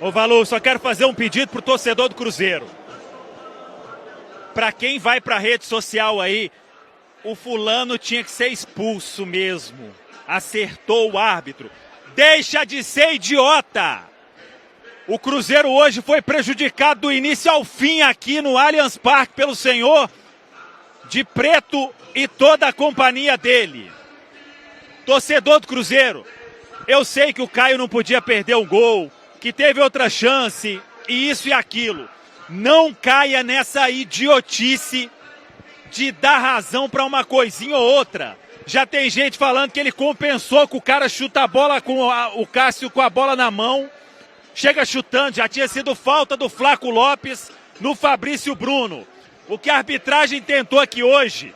Ô Valu, só quero fazer um pedido pro torcedor do Cruzeiro. Pra quem vai pra rede social aí, o fulano tinha que ser expulso mesmo. Acertou o árbitro. Deixa de ser idiota! O Cruzeiro hoje foi prejudicado do início ao fim aqui no Allianz Parque pelo senhor de preto e toda a companhia dele. Torcedor do Cruzeiro, eu sei que o Caio não podia perder o gol, que teve outra chance, e isso e aquilo. Não caia nessa idiotice de dar razão para uma coisinha ou outra. Já tem gente falando que ele compensou que o cara chuta a bola com o Cássio com a bola na mão. Chega chutando, já tinha sido falta do Flaco Lopes no Fabrício Bruno. O que a arbitragem tentou aqui hoje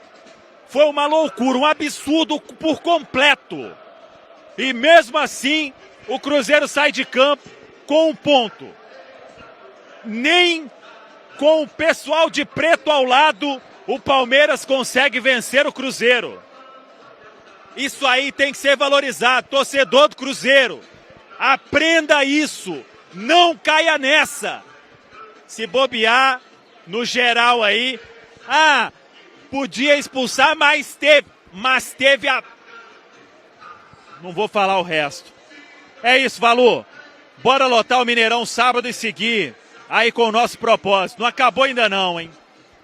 foi uma loucura, um absurdo por completo. E mesmo assim, o Cruzeiro sai de campo com um ponto. Nem com o pessoal de preto ao lado, o Palmeiras consegue vencer o Cruzeiro. Isso aí tem que ser valorizado. Torcedor do Cruzeiro, aprenda isso. Não caia nessa. Se bobear, no geral aí, podia expulsar, mas teve a... Não vou falar o resto. É isso, Valu. Bora lotar o Mineirão sábado e seguir aí com o nosso propósito. Não acabou ainda não, hein?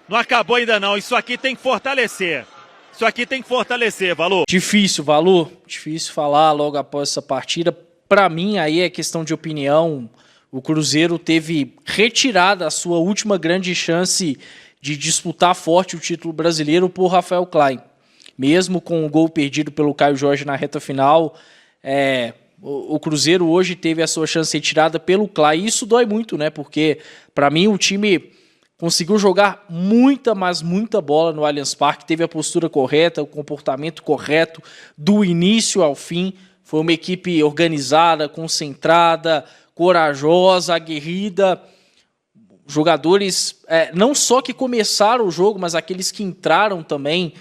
Não acabou ainda não. Isso aqui tem que fortalecer. Isso aqui tem que fortalecer, Valu. Difícil, Valu. Difícil falar logo após essa partida. Para mim, aí é questão de opinião. O Cruzeiro teve retirada a sua última grande chance de disputar forte o título brasileiro por Rafael Klein. Mesmo com o gol perdido pelo Caio Jorge na reta final, o Cruzeiro hoje teve a sua chance retirada pelo Klein. E isso dói muito, né? Porque, para mim, o time conseguiu jogar muita, mas muita bola no Allianz Parque, teve a postura correta, o comportamento correto, do início ao fim. Foi uma equipe organizada, concentrada, corajosa, aguerrida. Jogadores, não só que começaram o jogo, mas aqueles que entraram também,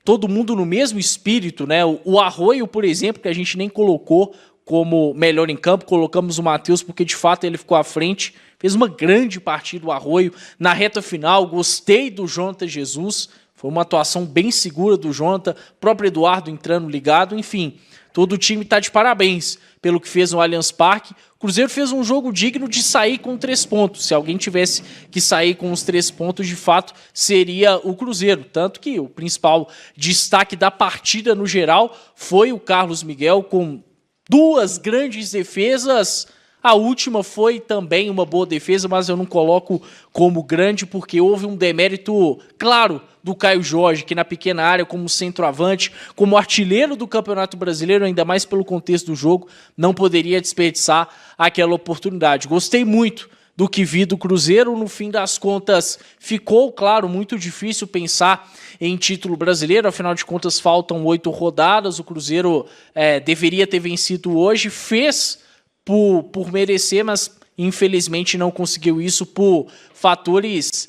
todo mundo no mesmo espírito, né? O Arroio, por exemplo, que a gente nem colocou como melhor em campo, colocamos o Matheus porque de fato ele ficou à frente, fez uma grande partida o Arroio na reta final. Gostei do Jonathan Jesus, foi uma atuação bem segura do Jonathan, próprio Eduardo entrando ligado, enfim, todo o time está de parabéns pelo que fez no Allianz Parque. O Cruzeiro fez um jogo digno de sair com 3 pontos. Se alguém tivesse que sair com os 3 pontos, de fato, seria o Cruzeiro. Tanto que o principal destaque da partida no geral foi o Carlos Miguel, com 2 grandes defesas. A última foi também uma boa defesa, mas eu não coloco como grande porque houve um demérito claro do Caio Jorge, que na pequena área, como centroavante, como artilheiro do Campeonato Brasileiro, ainda mais pelo contexto do jogo, não poderia desperdiçar aquela oportunidade. Gostei muito do que vi do Cruzeiro. No fim das contas, ficou, claro, muito difícil pensar em título brasileiro, afinal de contas faltam 8 rodadas, o Cruzeiro deveria ter vencido hoje, fez por merecer, mas infelizmente não conseguiu isso por fatores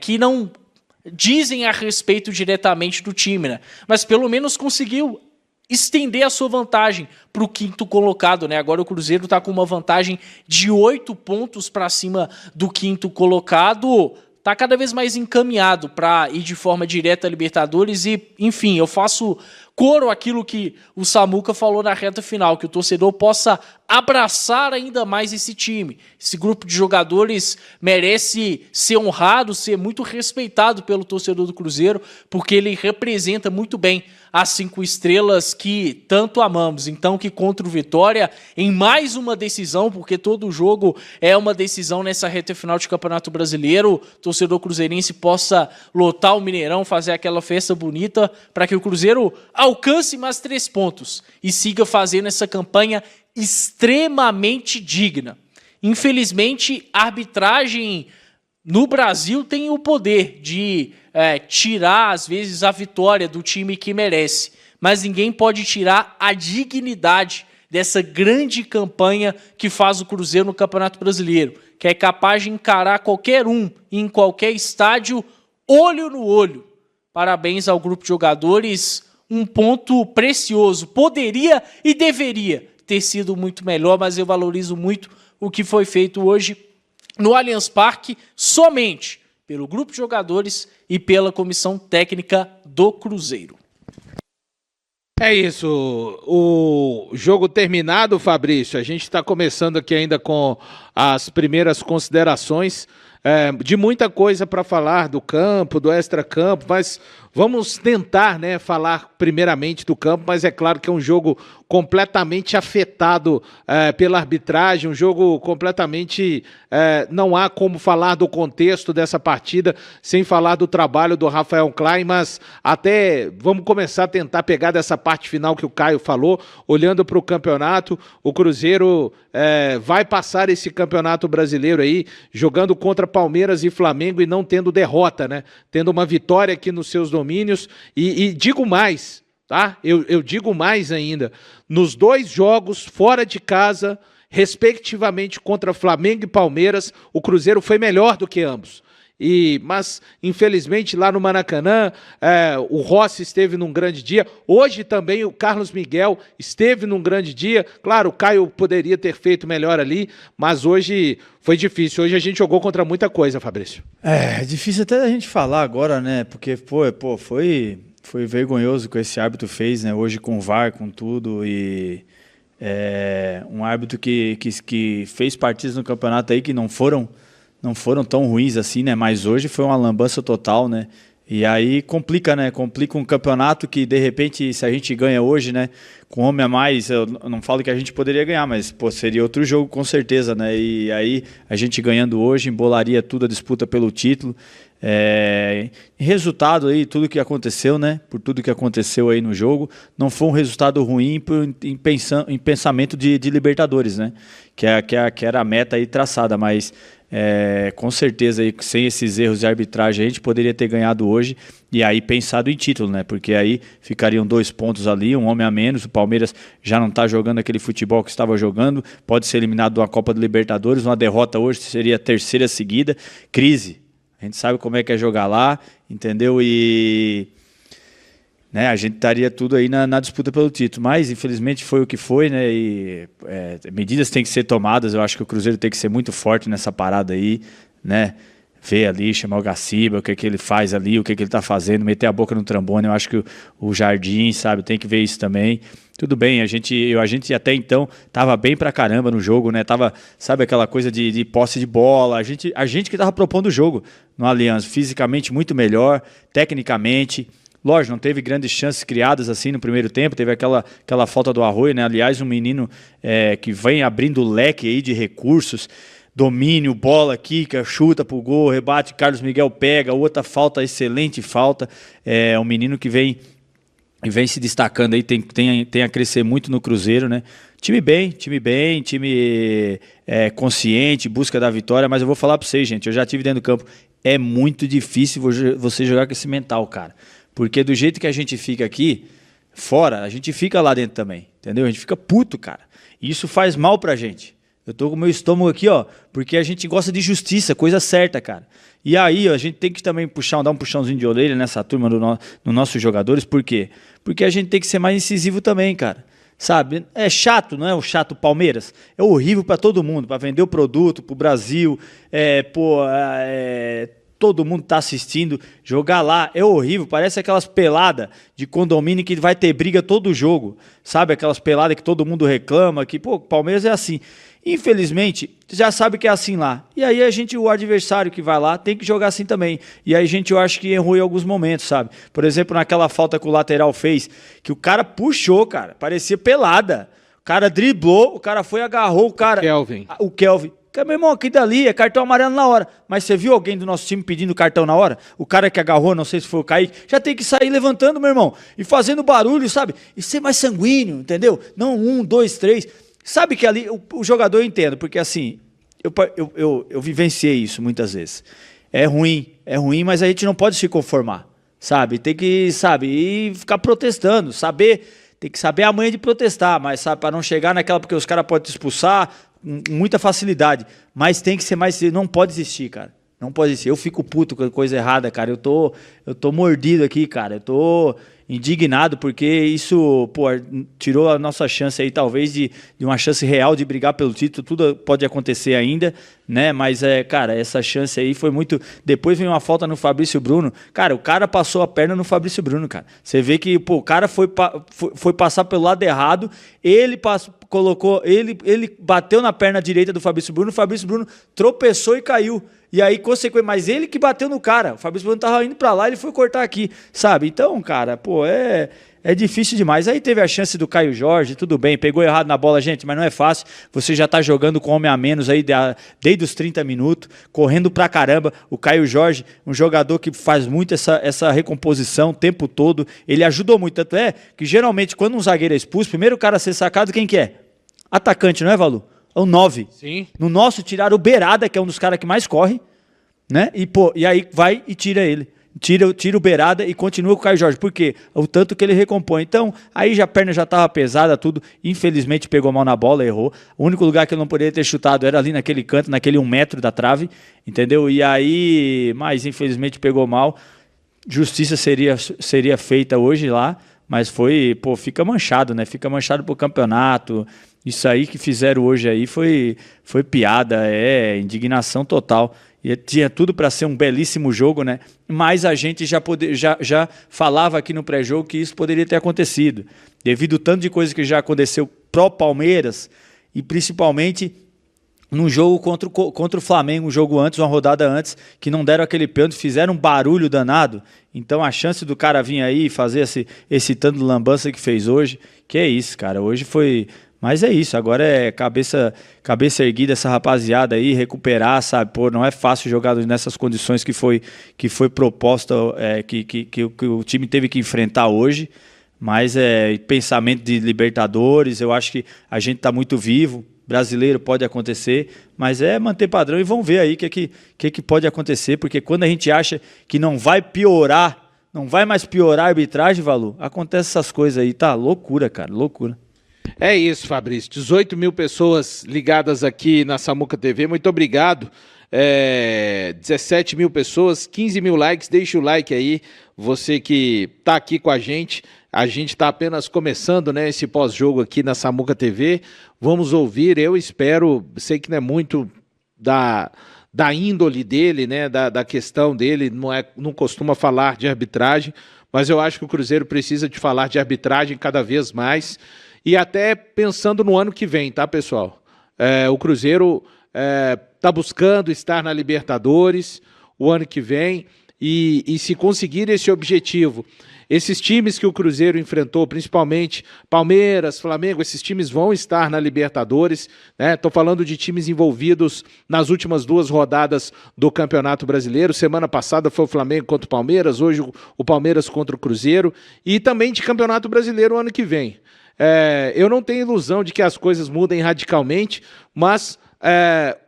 que não dizem a respeito diretamente do time, né? Mas pelo menos conseguiu estender a sua vantagem para o 5º colocado, né? Agora o Cruzeiro está com uma vantagem de 8 pontos para cima do 5º colocado, está cada vez mais encaminhado para ir de forma direta a Libertadores e, enfim, eu faço coro aquilo que o Samuca falou na reta final, que o torcedor possa abraçar ainda mais esse time. Esse grupo de jogadores merece ser honrado, ser muito respeitado pelo torcedor do Cruzeiro, porque ele representa muito bem as 5 estrelas que tanto amamos. Então que contra o Vitória, em mais uma decisão, porque todo jogo é uma decisão nessa reta final de Campeonato Brasileiro, o torcedor cruzeirense possa lotar o Mineirão, fazer aquela festa bonita, para que o Cruzeiro alcance mais 3 pontos e siga fazendo essa campanha extremamente digna. Infelizmente, a arbitragem no Brasil tem o poder de tirar, às vezes, a vitória do time que merece, mas ninguém pode tirar a dignidade dessa grande campanha que faz o Cruzeiro no Campeonato Brasileiro, que é capaz de encarar qualquer um em qualquer estádio, olho no olho. Parabéns ao grupo de jogadores, um ponto precioso. Poderia e deveria ter sido muito melhor, mas eu valorizo muito o que foi feito hoje no Allianz Parque, somente pelo grupo de jogadores e pela comissão técnica do Cruzeiro. É isso, o jogo terminado, Fabrício, a gente está começando aqui ainda com as primeiras considerações, de muita coisa para falar do campo, do extracampo, mas vamos tentar, né, falar primeiramente do campo, mas é claro que é um jogo completamente afetado pela arbitragem, um jogo completamente... não há como falar do contexto dessa partida sem falar do trabalho do Rafael Klein, mas até vamos começar a tentar pegar dessa parte final que o Caio falou, olhando para o campeonato, o Cruzeiro vai passar esse campeonato brasileiro aí, jogando contra Palmeiras e Flamengo e não tendo derrota, né? Tendo uma vitória aqui nos seus domínios e digo mais, tá? Eu digo mais ainda, nos 2 jogos fora de casa, respectivamente contra Flamengo e Palmeiras, o Cruzeiro foi melhor do que ambos. Mas, infelizmente, lá no Maracanã, o Rossi esteve num grande dia. Hoje também o Carlos Miguel esteve num grande dia. Claro, o Caio poderia ter feito melhor ali, mas hoje foi difícil. Hoje a gente jogou contra muita coisa, Fabrício. É difícil até a gente falar agora, né? Porque, foi vergonhoso o que esse árbitro fez, né? Hoje com o VAR, com tudo. E um árbitro que fez partidas no campeonato aí que não foram tão ruins assim, né? Mas hoje foi uma lambança total, né? E aí complica, né? Complica um campeonato que, de repente, se a gente ganha hoje, né? Com homem a mais, eu não falo que a gente poderia ganhar, mas, seria outro jogo com certeza, né? E aí, a gente ganhando hoje, embolaria tudo a disputa pelo título. Resultado aí, tudo que aconteceu, né? Por tudo que aconteceu aí no jogo, não foi um resultado ruim em pensamento de Libertadores, né? Que era a meta aí traçada, mas com certeza aí, sem esses erros de arbitragem a gente poderia ter ganhado hoje e aí pensado em título, né? Porque aí ficariam 2 pontos ali, um homem a menos, o Palmeiras já não está jogando aquele futebol que estava jogando, pode ser eliminado da Copa do Libertadores, uma derrota hoje seria a 3ª seguida, crise. A gente sabe como é que é jogar lá, entendeu? E né, a gente estaria tudo aí na disputa pelo título. Mas, infelizmente, foi o que foi, né? E medidas têm que ser tomadas. Eu acho que o Cruzeiro tem que ser muito forte nessa parada aí, né? Ver ali, chamar o Gaciba, o que ele faz ali, o que ele está fazendo, meter a boca no trombone. Eu acho que o Jardim, sabe, tem que ver isso também. Tudo bem, a gente até então tava bem pra caramba no jogo, né? Tava, sabe, aquela coisa de posse de bola. A gente que tava propondo o jogo no Allianz, fisicamente muito melhor, tecnicamente. Lógico, não teve grandes chances criadas assim no primeiro tempo, teve aquela falta do Arroio, né? Aliás, um menino que vem abrindo leque aí de recursos, domínio, bola, quica, chuta pro gol, rebate, Carlos Miguel pega, outra falta, excelente falta. É um menino que vem se destacando aí, tem a crescer muito no Cruzeiro, né? Time consciente, busca da vitória, mas eu vou falar para vocês, gente, eu já tive dentro do campo, é muito difícil você jogar com esse mental, cara. Porque do jeito que a gente fica aqui, fora, a gente fica lá dentro também, entendeu? A gente fica puto, cara. E isso faz mal pra gente. Eu tô com o meu estômago aqui, ó, porque a gente gosta de justiça, coisa certa, cara. E aí, ó, a gente tem que também dar um puxãozinho de orelha nessa turma dos nossos jogadores, por quê? Porque a gente tem que ser mais incisivo também, cara. Sabe? É chato, não é o chato Palmeiras? É horrível pra todo mundo, pra vender o produto, pro Brasil, todo mundo tá assistindo, jogar lá é horrível, parece aquelas peladas de condomínio que vai ter briga todo jogo, sabe? Aquelas peladas que todo mundo reclama, que, pô, Palmeiras é assim. Infelizmente, já sabe que é assim lá. E aí o adversário que vai lá tem que jogar assim também. E aí eu acho que errou em alguns momentos, sabe? Por exemplo, naquela falta que o lateral fez, que o cara puxou, cara, parecia pelada. O cara driblou, o cara foi, agarrou o cara. O Kelvin. Meu irmão, aqui dali é cartão amarelo na hora. Mas você viu alguém do nosso time pedindo cartão na hora? O cara que agarrou, não sei se foi o Kaique, já tem que sair levantando, meu irmão. E fazendo barulho, sabe? E ser mais sanguíneo, entendeu? Não 1, 2, 3. Sabe que ali o jogador eu entendo, porque assim, eu vivenciei isso muitas vezes. É ruim, mas a gente não pode se conformar, sabe? Tem que, sabe, e ficar protestando, tem que saber a manha de protestar, mas sabe, para não chegar naquela, porque os caras podem te expulsar com muita facilidade, mas tem que ser mais, não pode desistir, cara. Não pode ser. Eu fico puto com coisa errada, cara. Eu tô mordido aqui, cara. Eu tô indignado porque isso, pô, tirou a nossa chance aí, talvez, de uma chance real de brigar pelo título. Tudo pode acontecer ainda, né? Mas, cara, essa chance aí foi muito... Depois veio uma falta no Fabrício Bruno. Cara, o cara passou a perna no Fabrício Bruno, cara. Você vê que, pô, o cara foi passar pelo lado errado, ele bateu na perna direita do Fabrício Bruno, o Fabrício Bruno tropeçou e caiu. E aí, consequentemente, mas ele que bateu no cara. O Fabrício Bruno tava indo pra lá, ele foi cortar aqui, sabe? Então, cara, pô, é difícil demais. Aí teve a chance do Caio Jorge, tudo bem, pegou errado na bola, gente, mas não é fácil. Você já tá jogando com homem a menos aí desde os 30 minutos, correndo pra caramba. O Caio Jorge, um jogador que faz muito essa recomposição o tempo todo. Ele ajudou muito, tanto é que geralmente quando um zagueiro é expulso, primeiro o cara a ser sacado, quem que é? Atacante, não é, Valu? É o 9. Sim. No nosso, tiraram o Berada, que é um dos caras que mais corre, né? E aí vai e tira ele. Tira o Berada e continua com o Caio Jorge. Por quê? O tanto que ele recompõe. Então, aí a perna já estava pesada, tudo. Infelizmente, pegou mal na bola, errou. O único lugar que ele não poderia ter chutado era ali naquele canto, naquele 1 metro da trave, entendeu? E aí, mas infelizmente pegou mal. Justiça seria feita hoje lá, mas fica manchado, né? Fica manchado pro campeonato. Isso aí que fizeram hoje aí foi piada, indignação total. E tinha tudo para ser um belíssimo jogo, né? Mas a gente já falava aqui no pré-jogo que isso poderia ter acontecido. Devido ao tanto de coisa que já aconteceu pro Palmeiras, e principalmente num jogo contra o Flamengo, um jogo antes, uma rodada antes, que não deram aquele pênalti, fizeram um barulho danado. Então a chance do cara vir aí e fazer esse tanto de lambança que fez hoje, que é isso, cara. Hoje foi... Mas é isso, agora é cabeça erguida essa rapaziada aí, recuperar, sabe? Pô, não é fácil jogar nessas condições que foi proposta, que o time teve que enfrentar hoje, mas pensamento de Libertadores, eu acho que a gente tá muito vivo, brasileiro pode acontecer, mas manter padrão e vamos ver aí o que pode acontecer, porque quando a gente acha que não vai mais piorar a arbitragem, Valu, acontece essas coisas aí, tá? Loucura, cara, loucura. É isso, Fabrício. 18 mil pessoas ligadas aqui na Samuca TV. Muito obrigado. 17 mil pessoas, 15 mil likes. Deixa o like aí. Você que está aqui com a gente. A gente está apenas começando, né, esse pós-jogo aqui na Samuca TV. Vamos ouvir. Eu espero, sei que não é muito da índole dele, né, da questão dele. Não costuma falar de arbitragem. Mas eu acho que o Cruzeiro precisa de falar de arbitragem cada vez mais. E até pensando no ano que vem, tá, pessoal? O Cruzeiro está buscando estar na Libertadores o ano que vem e se conseguir esse objetivo, esses times que o Cruzeiro enfrentou, principalmente Palmeiras, Flamengo, esses times vão estar na Libertadores, né? Estou falando de times envolvidos nas últimas 2 rodadas do Campeonato Brasileiro. Semana passada foi o Flamengo contra o Palmeiras, hoje o Palmeiras contra o Cruzeiro, e também de Campeonato Brasileiro o ano que vem. Eu não tenho ilusão de que as coisas mudem radicalmente, mas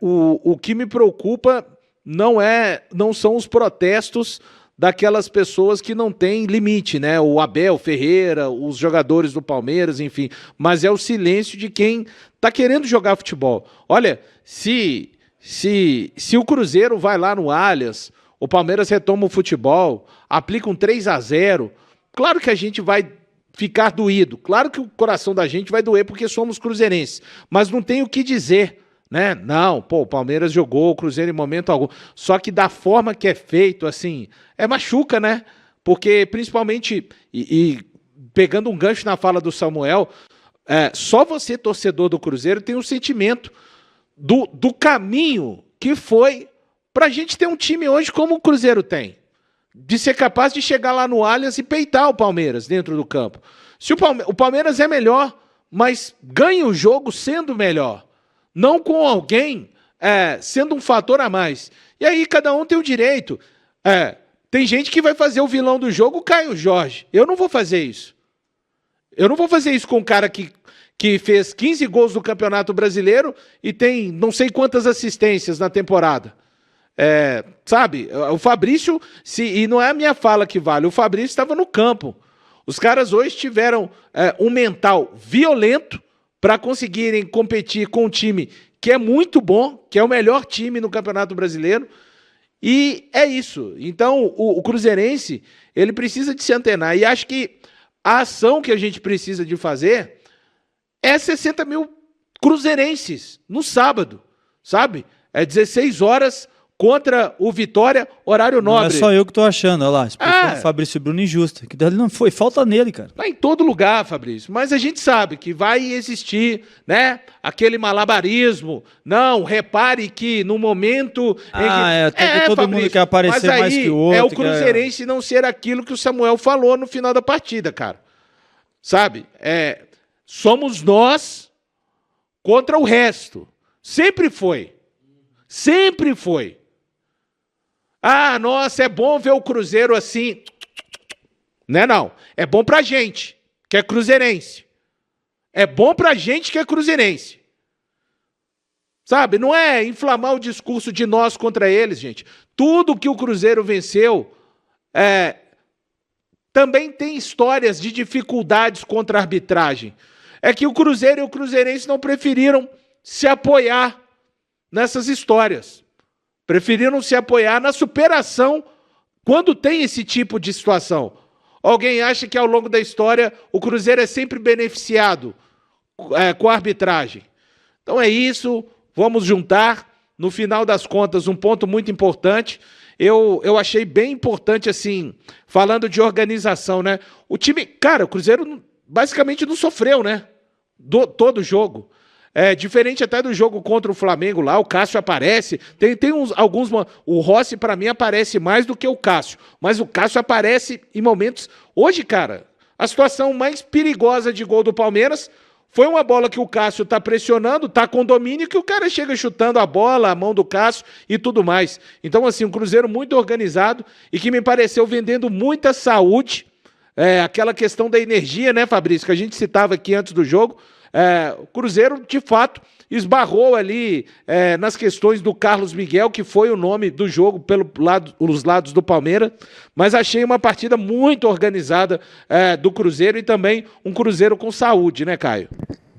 o que me preocupa não são os protestos daquelas pessoas que não têm limite, né? O Abel Ferreira, os jogadores do Palmeiras, enfim, mas é o silêncio de quem está querendo jogar futebol. Olha, se o Cruzeiro vai lá no Allianz, o Palmeiras retoma o futebol, aplica um 3-0, claro que a gente vai ficar doído. Claro que o coração da gente vai doer porque somos cruzeirenses, mas não tem o que dizer, né? Não, o Palmeiras jogou o Cruzeiro em momento algum. Só que da forma que é feito, assim, machuca, né? Porque principalmente, e pegando um gancho na fala do Samuel, só você, torcedor do Cruzeiro, tem um sentimento do caminho que foi pra gente ter um time hoje como o Cruzeiro tem. De ser capaz de chegar lá no Allianz e peitar o Palmeiras dentro do campo. Se o Palmeiras é melhor, mas ganha o jogo sendo melhor. Não com alguém sendo um fator a mais. E aí cada um tem o direito. Tem gente que vai fazer o vilão do jogo, o Caio Jorge. Eu não vou fazer isso. Eu não vou fazer isso com um cara que fez 15 gols no Campeonato Brasileiro e tem não sei quantas assistências na temporada. Sabe, o Fabrício, e não é a minha fala que vale, o Fabrício estava no campo. Os caras hoje tiveram um mental violento para conseguirem competir com um time que é muito bom, que é o melhor time no Campeonato Brasileiro, E é isso. Então, o cruzeirense, ele precisa de se antenar. E acho que a ação que a gente precisa de fazer é 60 mil cruzeirenses no sábado, sabe? É 16 horas contra o Vitória, horário nobre. Não é só eu que tô achando, olha lá. Expulsão do Fabrício Bruno injusta. Que dali não foi, falta nele, cara. Tá em todo lugar, Fabrício. Mas a gente sabe que vai existir, né? Aquele malabarismo. Não, repare que no momento. Todo Fabrício, mundo quer aparecer mas aí mais que o outro. É o cruzeirense não ser aquilo que o Samuel falou no final da partida, cara. Sabe? Somos nós contra o resto. Sempre foi. Sempre foi. Ah, nossa, é bom ver o Cruzeiro assim. Não. É bom pra gente, que é cruzeirense. É bom pra gente que é cruzeirense. Sabe, não é inflamar o discurso de nós contra eles, gente. Tudo que o Cruzeiro venceu também tem histórias de dificuldades contra a arbitragem. É que o Cruzeiro e o cruzeirense não preferiram se apoiar nessas histórias. Preferiram se apoiar na superação quando tem esse tipo de situação. Alguém acha que ao longo da história o Cruzeiro é sempre beneficiado com a arbitragem. Então é isso, vamos juntar. No final das contas, um ponto muito importante. Eu achei bem importante, assim, falando de organização, né? O time, cara, o Cruzeiro basicamente não sofreu, né? Todo o jogo. Diferente até do jogo contra o Flamengo lá, o Cássio aparece, tem alguns, o Rossi para mim aparece mais do que o Cássio, mas o Cássio aparece em momentos, hoje cara, a situação mais perigosa de gol do Palmeiras foi uma bola que o Cássio tá pressionando, tá com domínio, que o cara chega chutando a bola, a mão do Cássio e tudo mais. Então assim, um Cruzeiro muito organizado e que me pareceu vendendo muita saúde, aquela questão da energia, né, Fabrício, que a gente citava aqui antes do jogo. O Cruzeiro, de fato, esbarrou ali nas questões do Carlos Miguel, que foi o nome do jogo pelos lados do Palmeiras, mas achei uma partida muito organizada do Cruzeiro e também um Cruzeiro com saúde, né, Caio?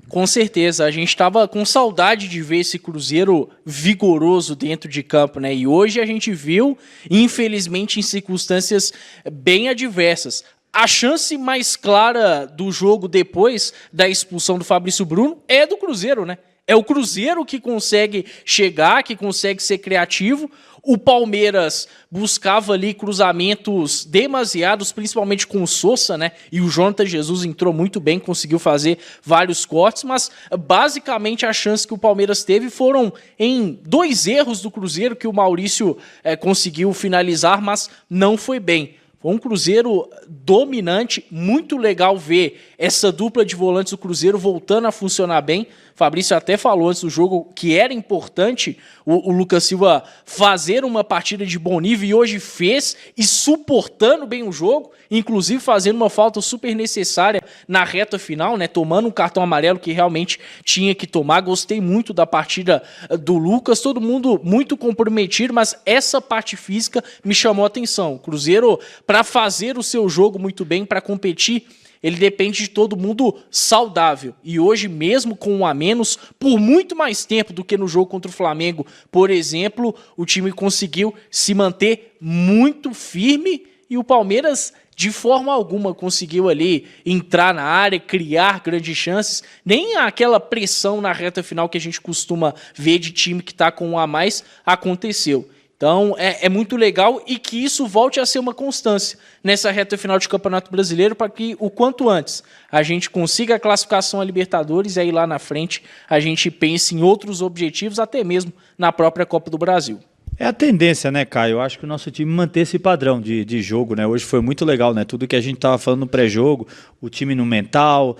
Com certeza, a gente estava com saudade de ver esse Cruzeiro vigoroso dentro de campo, né? E hoje a gente viu, infelizmente, em circunstâncias bem adversas. A chance mais clara do jogo depois da expulsão do Fabrício Bruno é do Cruzeiro, né? É o Cruzeiro que consegue chegar, que consegue ser criativo. O Palmeiras buscava ali cruzamentos demasiados, principalmente com o Sousa, né? E o Jonathan Jesus entrou muito bem, conseguiu fazer vários cortes, mas basicamente a chance que o Palmeiras teve foram em 2 erros do Cruzeiro, que o Maurício conseguiu finalizar, mas não foi bem. Um Cruzeiro dominante, muito legal ver essa dupla de volantes do Cruzeiro voltando a funcionar bem. Fabrício até falou antes do jogo que era importante o Lucas Silva fazer uma partida de bom nível e hoje fez, e suportando bem o jogo, inclusive fazendo uma falta super necessária na reta final, né, tomando um cartão amarelo que realmente tinha que tomar. Gostei muito da partida do Lucas, todo mundo muito comprometido, mas essa parte física me chamou a atenção. O Cruzeiro, para fazer o seu jogo muito bem, para competir, ele depende de todo mundo saudável. E hoje, mesmo com um a menos, por muito mais tempo do que no jogo contra o Flamengo, por exemplo, o time conseguiu se manter muito firme e o Palmeiras, de forma alguma, conseguiu ali entrar na área, criar grandes chances. Nem aquela pressão na reta final que a gente costuma ver de time que está com um a mais aconteceu. Então, é muito legal e que isso volte a ser uma constância nessa reta final de Campeonato Brasileiro para que, o quanto antes, a gente consiga a classificação a Libertadores e aí lá na frente a gente pense em outros objetivos, até mesmo na própria Copa do Brasil. É a tendência, né, Caio? Eu acho que o nosso time manter esse padrão de jogo, né? Hoje foi muito legal, né? Tudo que a gente estava falando no pré-jogo, o time no mental,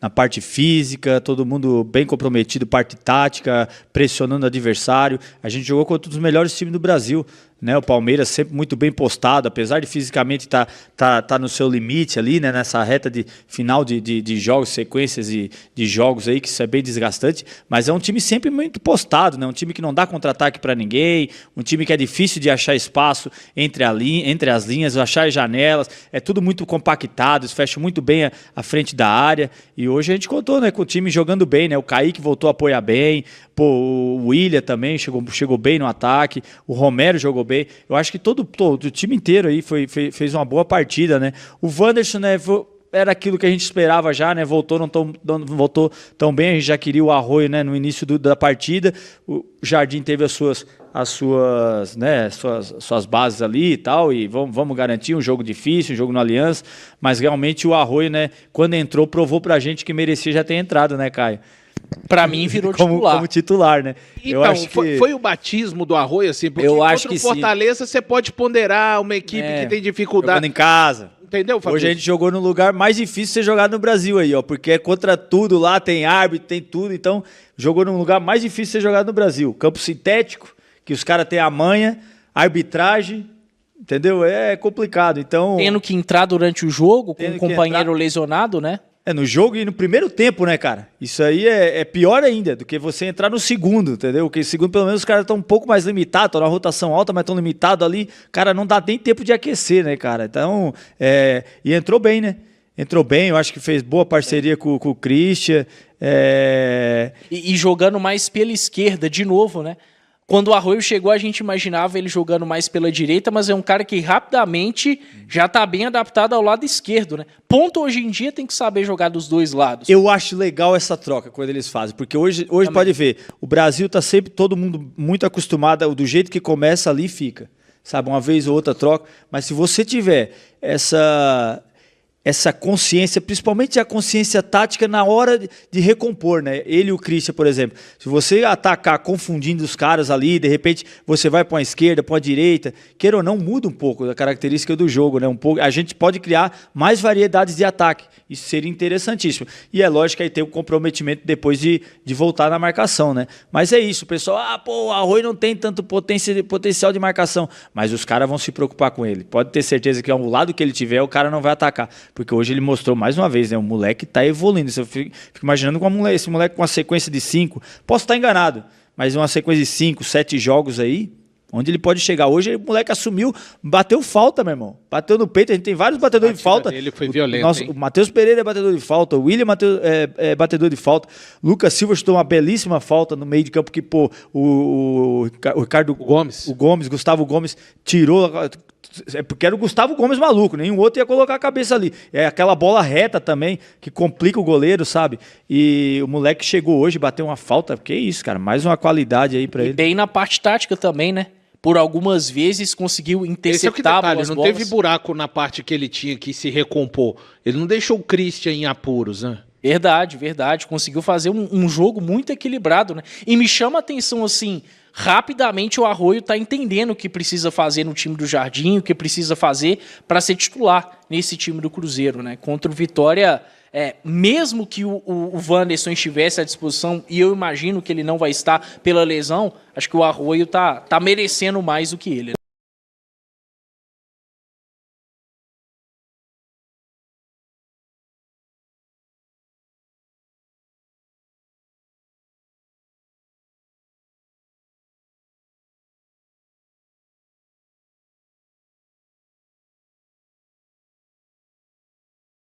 na parte física, todo mundo bem comprometido, parte tática, pressionando o adversário. A gente jogou contra um dos melhores times do Brasil, né? O Palmeiras sempre muito bem postado, apesar de fisicamente tá no seu limite ali, né? Nessa reta de final de jogos, sequências de jogos aí, que isso é bem desgastante, mas é um time sempre muito postado, né? Um time que não dá contra-ataque para ninguém, um time que é difícil de achar espaço entre as linhas, achar janelas, é tudo muito compactado, eles fecham muito bem a frente frente da área. E hoje a gente contou, né, com o time jogando bem, né? O Kaique voltou a apoiar bem, pô, o William também chegou bem no ataque, o Romero jogou bem. Eu acho que todo o time inteiro aí fez uma boa partida, né? O Wanderson, né, era aquilo que a gente esperava já, né? Não voltou tão bem, a gente já queria o Arroio, né, no início da partida. O Jardim teve as suas bases ali e tal, e vamos garantir um jogo difícil, um jogo no Aliança, mas realmente o Arroio, né, quando entrou, provou pra gente que merecia já ter entrado, né, Caio? Pra mim virou titular. Como titular, né? Então, eu acho que... foi o batismo do Arroio, assim, porque eu acho que o Fortaleza você pode ponderar uma equipe que tem dificuldade. Jogando em casa. Entendeu, Fabrício? Hoje a gente jogou no lugar mais difícil de ser jogado no Brasil aí, ó, porque é contra tudo lá, tem árbitro, tem tudo, então jogou no lugar mais difícil de ser jogado no Brasil. Campo sintético, que os caras têm a manha, arbitragem, entendeu? É complicado, então... Tendo que entrar durante o jogo com um companheiro lesionado, né? No jogo e no primeiro tempo, né, cara? Isso aí é pior ainda do que você entrar no segundo, entendeu? Porque no segundo, pelo menos, os caras estão um pouco mais limitados, estão na rotação alta, mas estão limitados ali. Cara, não dá nem tempo de aquecer, né, cara? Então, e entrou bem, né? Entrou bem, eu acho que fez boa parceria com o Christian. E jogando mais pela esquerda, de novo, né? Quando o Arroio chegou, a gente imaginava ele jogando mais pela direita, mas é um cara que rapidamente já está bem adaptado ao lado esquerdo, né? Ponto hoje em dia tem que saber jogar dos dois lados. Eu acho legal essa troca quando eles fazem, porque hoje pode ver, o Brasil tá sempre todo mundo muito acostumado, do jeito que começa ali fica, sabe? Uma vez ou outra troca, mas se você tiver essa consciência, principalmente a consciência tática na hora de recompor, né? Ele e o Christian, por exemplo. Se você atacar confundindo os caras ali, de repente você vai para uma esquerda, para uma direita, queira ou não, muda um pouco a característica do jogo, né? A gente pode criar mais variedades de ataque. Isso seria interessantíssimo. E é lógico que aí tem o comprometimento depois de voltar na marcação, né? Mas é isso, pessoal. O Arroio não tem tanto potencial de marcação, mas os caras vão se preocupar com ele. Pode ter certeza que ao lado que ele tiver, o cara não vai atacar. Porque hoje ele mostrou mais uma vez, né? O moleque tá evoluindo. Eu fico imaginando esse moleque com uma sequência de 5. Posso estar enganado, mas uma sequência de 5, 7 jogos aí, onde ele pode chegar. Hoje o moleque assumiu, bateu falta, meu irmão. Bateu no peito, a gente tem vários batedores de falta. Ele foi violento, o Matheus Pereira é batedor de falta, o William é batedor de falta, Lucas Silva chutou uma belíssima falta no meio de campo que, pô, o Ricardo Gomes, Gustavo Gomes tirou... Porque era o Gustavo Gomes maluco, nenhum outro ia colocar a cabeça ali. É aquela bola reta também, que complica o goleiro, sabe? E o moleque chegou hoje, bateu uma falta. Que isso, cara, mais uma qualidade aí pra ele. E bem na parte tática também, né? Por algumas vezes conseguiu interceptar boas não bolas. teve buraco na parte que ele tinha que se recompor. Ele não deixou o Christian em apuros, né? Verdade. Conseguiu fazer um jogo muito equilibrado, né? E me chama a atenção, assim, rapidamente o Arroio tá entendendo o que precisa fazer no time do Jardim, o que precisa fazer para ser titular nesse time do Cruzeiro, né? Contra o Vitória, mesmo que o Wanderson estivesse à disposição, e eu imagino que ele não vai estar pela lesão, acho que o Arroio tá merecendo mais do que ele, né?